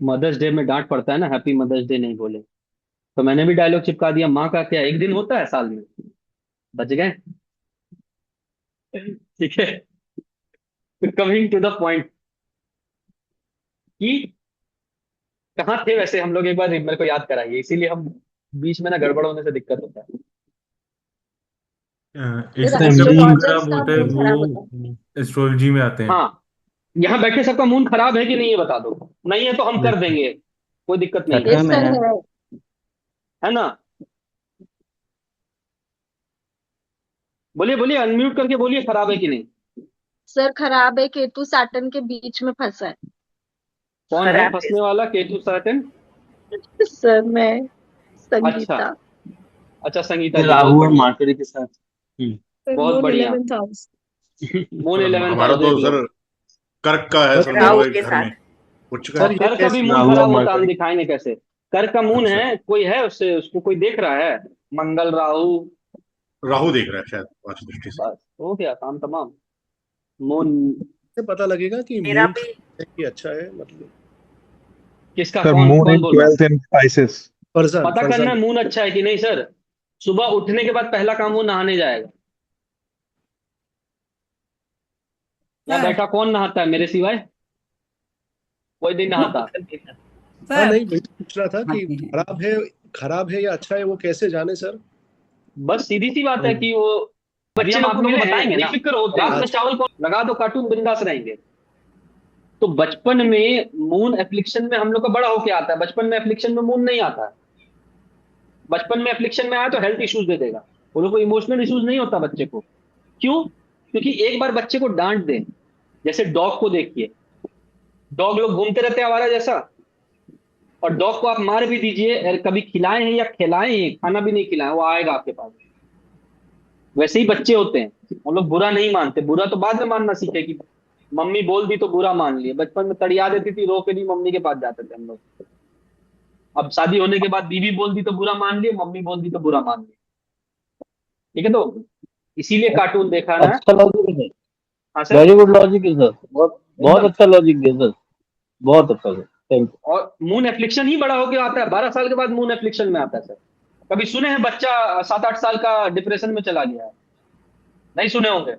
Mother's day में डांट पड़ता है ना, हैप्पी मदर्स डे नहीं बोले। तो मैंने भी डायलॉग चिपका दिया, माँ का क्या एक दिन होता है साल में। बच गए। ठीक है। कमिंग टू द पॉइंट कि कहाँ थे वैसे हम लोग, एक बार मेरे को याद कराइए, इसीलिए हम बीच में ना गड़बड़ होने से दिक्कत होता है। इस फिर टाइम जब मूड एस्ट्रोलॉजर्स खराब का होता है मूड खराब होता है। वो एस्ट्रोलॉजी में आते हैं। हाँ, यहाँ बैठे सबका मूड खराब है कि नहीं ये बता दो। नहीं है तो हम कर बिल्कुल। देंगे, कोई दिक्कत नहीं है। यस खतरे में सर है। है। है ना। बोलिए बोलिए, अनम्यूट करके बोलिए, खराब है कि नहीं। सर खराब है, केतु सैटर्न के बीच में फंसा है। कौन है खराब है। फंसने वाला, केतु सैटर्न। सर मैं अच्छा। संगीता। अच्छा संगीता ये जी, बहुत राहु और बढ़िया। मार्करी के साथ। बहुत मून बढ़िया। 11th house. Moon sir 11th हमारा हाउस तो देख लो। सर कर्क का है सर, सर मून ये वो सर एक ये घर में सर उठ चुका और है। ये कर का भी कैसे मून राहु और खराब होता है, हम मार्करी। दिखाएंगे कैसे। कर का मून अच्छा, है, कोई है उससे, उसको कोई देख रहा है। मंगल राहु। राहु देख रहा है शायद वास्तु दृष्टि से। बस हो गया काम तमाम। मून। से पता लगेगा कि मेरा मून भी। है कि अच्छा है, मतलब किसका, सर कौन मून कौन इन बोल रहा है। 12th इन स्पाइसेस। फरजान पता करना फरजान। है मून अच्छा है कि नहीं सर। सुबह उठने के बाद पहला काम वो नहाने जाएगा। यहाँ सर बैठा कौन नहाता है मेरे सिवाय। कोई नहीं वो नहाता। कर देता। हाँ सर नहीं, वही पूछ रहा था कि आते हैं। खराब है या अच्छा है, वो कैसे जाने सर? बस सीधी सी बात है हम्म, कि वो, अभी बच्चे हम लोग आप को लोगों को मिले हैं, बताएंगे ना। बेफिक्र होते रात हैं। में अच्छा। चावल कौन लगा दो, कार्टून बिंदास रहेंगे। तो बचपन में मून एफ्लिक्शन में हम लोग का बड़ा होके आता है, बचपन में एफ्लिक्शन में मून नहीं आता है। बचपन में एफ्लिक्शन में आया तो हेल्थ इश्यूज दे देगा। वो लोग को इमोशनल इश्यूज नहीं होता बच्चे को। क्यों? क्योंकि एक बार बच्चे को डांट दे, जैसे डॉग को देखिए। डॉग लोग घूमते रहते हैं आवारा जैसा, और डॉग को आप मार भी दीजिए, और कभी खिलाए हैं या खिलाए हैं, खाना भी नहीं खिलाए, वो आएगा आपके पास। वैसे ही बच्चे होते हैं, हम लोग बुरा नहीं मानते, बुरा तो बाद में मानना सीखे कि मम्मी बोल दी तो बुरा मान लिए। बचपन में तड़िया देती थी, रो के भी मम्मी के पास जाते थे हम लोग। अब शादी होने के बाद बीवी बोल दी तो बुरा मान लिए, मम्मी बोल दी तो बुरा मान लिए। ठीक है, तो इसीलिए कार्टून देखा ना। अच्छा लॉजिक है। हाँ सर। वेरी गुड लॉजिक है सर, बहुत बहुत एकदम। अच्छा लॉजिक है सर। बहुत अच्छा सर, थैंक यू। और मून एफ्लिक्शन ही बड़ा होके आता है, 12 साल के बाद मून एफ्लिक्शन में आता है सर। कभी सुने हैं बच्चा 7-8 साल का डिप्रेशन में चला गया है? नहीं सुने होंगे।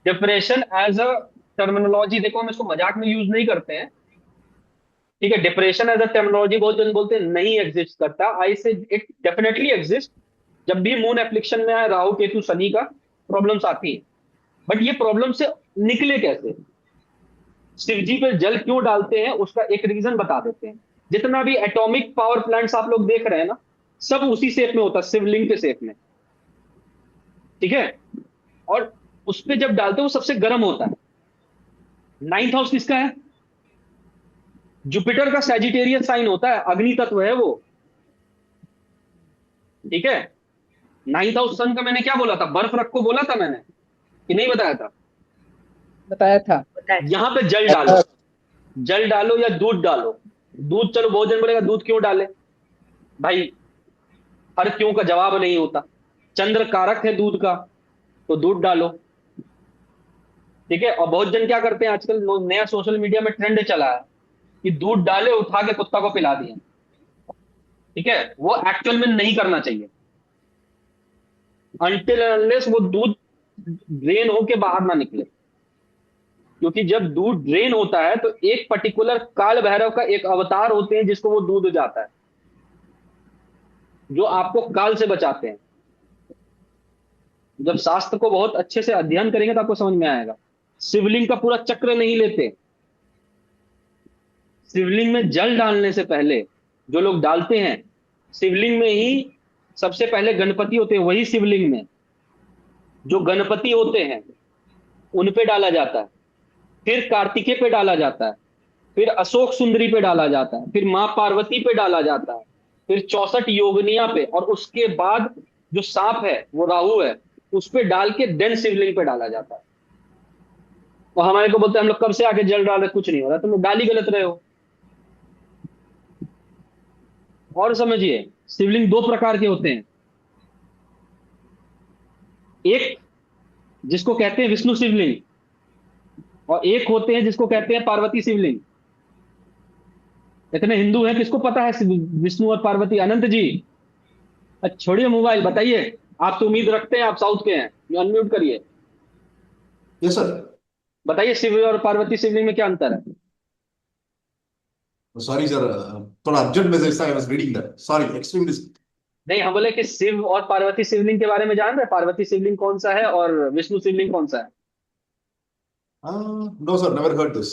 डिप्रेशन एज अ टर्मिनोलॉजी, देखो हम इसको मजाक में यूज नहीं करते हैं। ठीक है, डिप्रेशन एज अ टर्मिनोलॉजी बहुत जन बोलते हैं नहीं एग्जिस्ट करता, आई से इट डेफिनेटली एग्जिस्ट। जब भी मून एफ्लिक्शन में आए, राहु केतु शनि का, प्रॉब्लम्स आती है। बट ये प्रॉब्लम से निकले कैसे, शिव जी पे जल क्यों डालते हैं, उसका एक रीजन बता देते हैं। जितना भी एटॉमिक पावर प्लांट्स आप लोग देख रहे हैं ना, सब उसी शेप में होता है, शिवलिंग के शेप में। ठीक है। और उस पे जब डालते हैं वो सबसे गर्म होता है। नाइन्थ हाउस किसका है? जुपिटर का सैजिटेरियस साइन होता है, अग्नि तत्व है वो। ठीक है। नाइन्थ हाउस सन का मैंने क्या बोला था, बर्फ रखो बोला था मैंने कि नहीं बताया था। बताया था। बताए थे। यहां पे जल डालो। जल डालो या दूध डालो। दूध, चलो बहुत जन बोलेगा दूध क्यों डाले भाई। हर क्यों का जवाब नहीं होता। चंद्र कारक है दूध का, तो दूध डालो। ठीक है। और बहुत जन क्या करते हैं आजकल, नया सोशल मीडिया में ट्रेंड चला है कि दूध डाले उठा के कुत्ता को पिला दिए। ठीक है, वो एक्चुअल में नहीं करना चाहिए। अनटिल अनलेस वो दूध ड्रेन होके बाहर ना निकले। क्योंकि जब दूध ड्रेन होता है तो एक पर्टिकुलर काल भैरव का एक अवतार होते हैं जिसको वो दूध जाता है, जो आपको काल से बचाते हैं। जब शास्त्र को बहुत अच्छे से अध्ययन करेंगे तो आपको समझ में आएगा। शिवलिंग का पूरा चक्र नहीं लेते। शिवलिंग में जल डालने से पहले जो लोग डालते हैं, शिवलिंग में ही सबसे पहले गणपति होते हैं, वही शिवलिंग में जो गणपति होते हैं उन पे डाला जाता है। फिर कार्तिकेय पे डाला जाता है। फिर अशोक सुंदरी पे डाला जाता है। फिर मां पार्वती पे डाला जाता है। फिर 64 योगिनिया पे, और उसके बाद जो सांप है वो राहु है, उस पे डाल के देन शिवलिंग पे डाला जाता है। और हमारे को बोलते हैं हम लोग कब से आके जल डाल रहे, कुछ नहीं हो रहा, तुम लोग डाल ही गलत रहे हो। और समझिए, शिवलिंग दो प्रकार के होते हैं। एक जिसको कहते हैं विष्णु शिवलिंग, और एक होते हैं जिसको कहते हैं पार्वती शिवलिंग। इतने हिंदू हैं, किसको पता है विष्णु और पार्वती? अनंत जी, अच्छा छोड़िए मोबाइल, बताइए। आप तो उम्मीद रखते हैं, आप साउथ के हैं, अनम्यूट करिए। Yes sir. बताइए शिव और पार्वती शिवलिंग में क्या अंतर है? सॉरी सर, थोड़ा अर्जेंट मैसेज था, I was reading that, sorry, extremely. नहीं, हम बोले कि शिव और पार्वती शिवलिंग के बारे में जान रहे हैं? पार्वती शिवलिंग कौन सा है और विष्णु शिवलिंग कौन सा है? No sir, never heard this.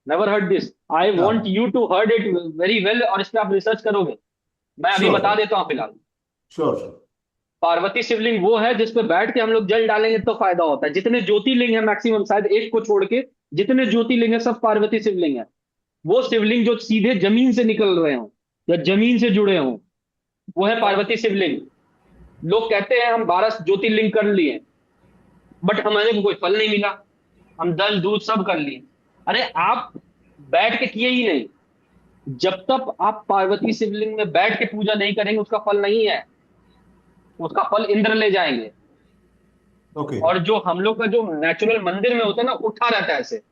Never heard this? I want you to heard it very well, और इस पे आप रिसर्च करोगे। मैं अभी बता श्योर देता हूँ फिलहाल। Sure sir. पार्वती शिवलिंग वो है जिस पे बैठ के हम लोग जल डालेंगे तो फायदा होता है। जितने ज्योतिर्लिंग है मैक्सिमम, शायद एक को छोड़ के जितने ज्योतिर्लिंग है सब पार्वती शिवलिंग है। वो शिवलिंग जो सीधे जमीन से निकल रहे हो या जमीन से जुड़े हो, वो है पार्वती शिवलिंग। लोग कहते हैं हम 12 ज्योतिर्लिंग कर लिए, बट हमारे को कोई फल नहीं मिला, हम जल दूध सब कर लिए। अरे आप बैठ के किए ही नहीं। जब तक आप पार्वती शिवलिंग में बैठ के पूजा नहीं करेंगे उसका फल नहीं है, उसका फल इंद्र ले जाएंगे। ओके। और जो हम लोग का जो नेचुरल मंदिर में होता है ना, उठा रहता है, ऐसे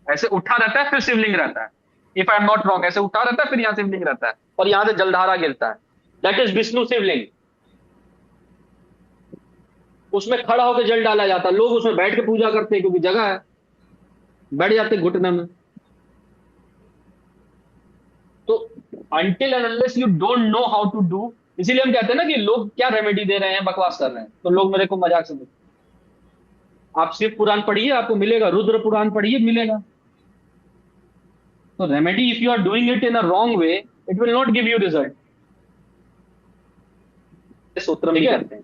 ऐसे उठा रहता है, फिर शिवलिंग रहता है। If I am not wrong, ऐसे उठा रहता है, फिर यहाँ शिवलिंग रहता है, और यहाँ से जलधारा गिरता है। दैट इज विष्णु शिवलिंग। उसमें खड़ा होकर जल डाला जाता है, लोग उसमें बैठ के पूजा करते हैं क्योंकि जगह है, बैठ जाते हैं घुटने में। तो until and unless you don't know how to do, इसीलिए हम कहते हैं ना कि लोग क्या रेमेडी दे रहे हैं, बकवास कर रहे हैं। तो लोग मेरे को मजाक से बोलते, आप शिव पुराण पढ़िए आपको मिलेगा, रुद्र पुराण पढ़िए मिलेगा। तो remedy if you are doing it in a wrong way, it will not give you result. सूत्र में करते हैं।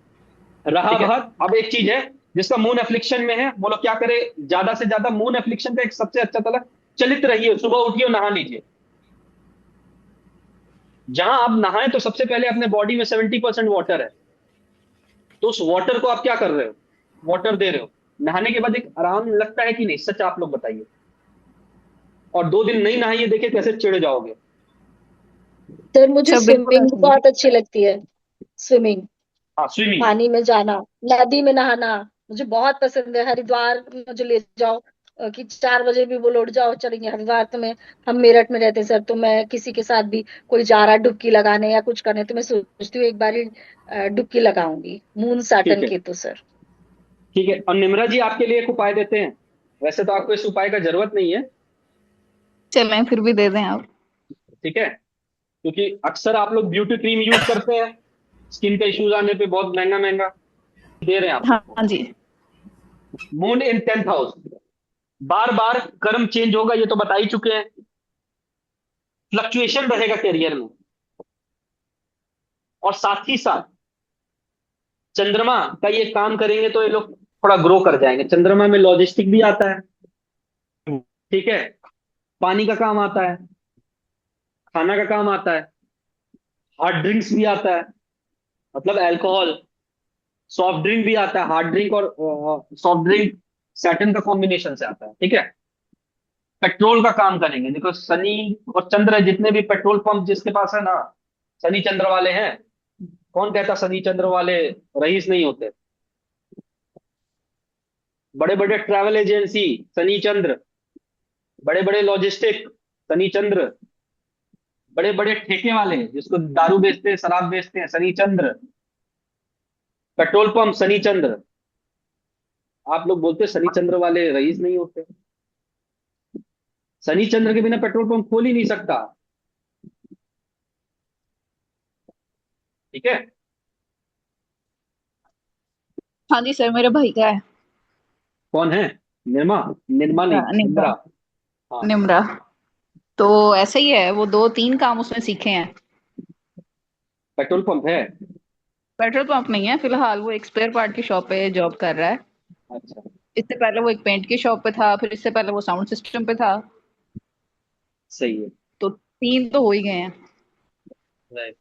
रहा बात, अब एक चीज है जिसका मून एफ्लिक्शन में है, बोलो क्या करे? ज्यादा से ज्यादा मून एफ्लिक्शन का एक सबसे अच्छा तला, चलित रहिए, सुबह उठिए और नहा लीजिए। जहां आप नहाएं तो सबसे पहले अपने बॉडी में 70% वाटर है, तो उस वाटर को आप क्या कर रहे हो? वाटर दे रहे हो। नहाने के बाद एक आराम लगता है कि नहीं? सच आप लोग बताइए। और 2 दिन नहीं नहाइए, देखिए कैसे चिढ़ जाओगे। सर मुझे अच्छा बिल्कुल स्विमिंग ऐसे ही। बहुत अच्छी लगती है। स्विमिंग, हाँ, स्विमिंग। पानी में जाना, नदी में नहाना मुझे बहुत पसंद है। हरिद्वार मुझे ले जाओ, कि 4 बजे भी बोलो उठ जाओ चलेंगे हरिद्वार। तो मैं, हम मेरठ में रहते हैं सर, तो मैं किसी के साथ भी कोई जा रहा है डुबकी लगाने या कुछ करने, तो मैं सोचती हूँ एक बार डुबकी लगाऊंगी मून ठीक साटन है, के। तो सर ठीक है। और निम्रा जी आपके लिए एक उपाय देते हैं। वैसे तो आपको इस उपाय का जरूरत नहीं है, चलें फिर भी दे दें आप। ठीक है, क्योंकि अक्सर आप लोग ब्यूटी क्रीम यूज करते हैं, स्किन का इश्यूज आने पे बहुत महंगा महंगा दे रहे हैं आप लोग को। हाँ जी। मून इन 10th हाउस, बार बार कर्म चेंज होगा, ये तो बता ही चुके हैं। फ्लक्चुएशन रहेगा करियर में, और साथ ही साथ चंद्रमा का ये काम करेंगे तो ये लोग थोड़ा ग्रो कर जाएंगे। चंद्रमा में लॉजिस्टिक भी आता है, ठीक है, पानी का काम आता है, खाना का काम आता है, हार्ड ड्रिंक्स भी आता है, मतलब अल्कोहल। सॉफ्ट ड्रिंक भी आता है, हार्ड ड्रिंक और सॉफ्ट ड्रिंक सैटर्न का कॉम्बिनेशन से आता है, ठीक है। पेट्रोल का काम करेंगे, देखो शनि और चंद्र, जितने भी पेट्रोल पंप जिसके पास है ना, शनि चंद्र वाले हैं। कौन कहता शनि चंद्र वाले रईस नहीं होते? बड़े बड़े ट्रैवल एजेंसी शनि चंद्र, बड़े बड़े लॉजिस्टिक शनि चंद्र, बड़े बड़े ठेके वाले जिसको दारू बेचते हैं, शराब बेचते हैं, शनि चंद्र, पेट्रोल पंप शनि चंद्र। आप लोग बोलते शनि चंद्र वाले रईस नहीं होते। शनि चंद्र के बिना पेट्रोल पंप खोल ही नहीं सकता, ठीक है। हाँ जी सर, मेरे भाई का है। कौन है? निर्मा? निर्मा नहीं, निम्रा। निम्रा। हाँ, निम्रा। तो ऐसा ही है, वो 2-3 काम उसने सीखे हैं। पेट्रोल पंप है। पेट्रोल पंप नहीं है फिलहाल, वो एक स्पेयर पार्ट की शॉप पे जॉब कर रहा है। अच्छा, इससे पहले वो एक पेंट की शॉप पे था, फिर इससे पहले वो साउंड सिस्टम पे था। सही है। तो 3 तो हो ही गए हैं। राइट।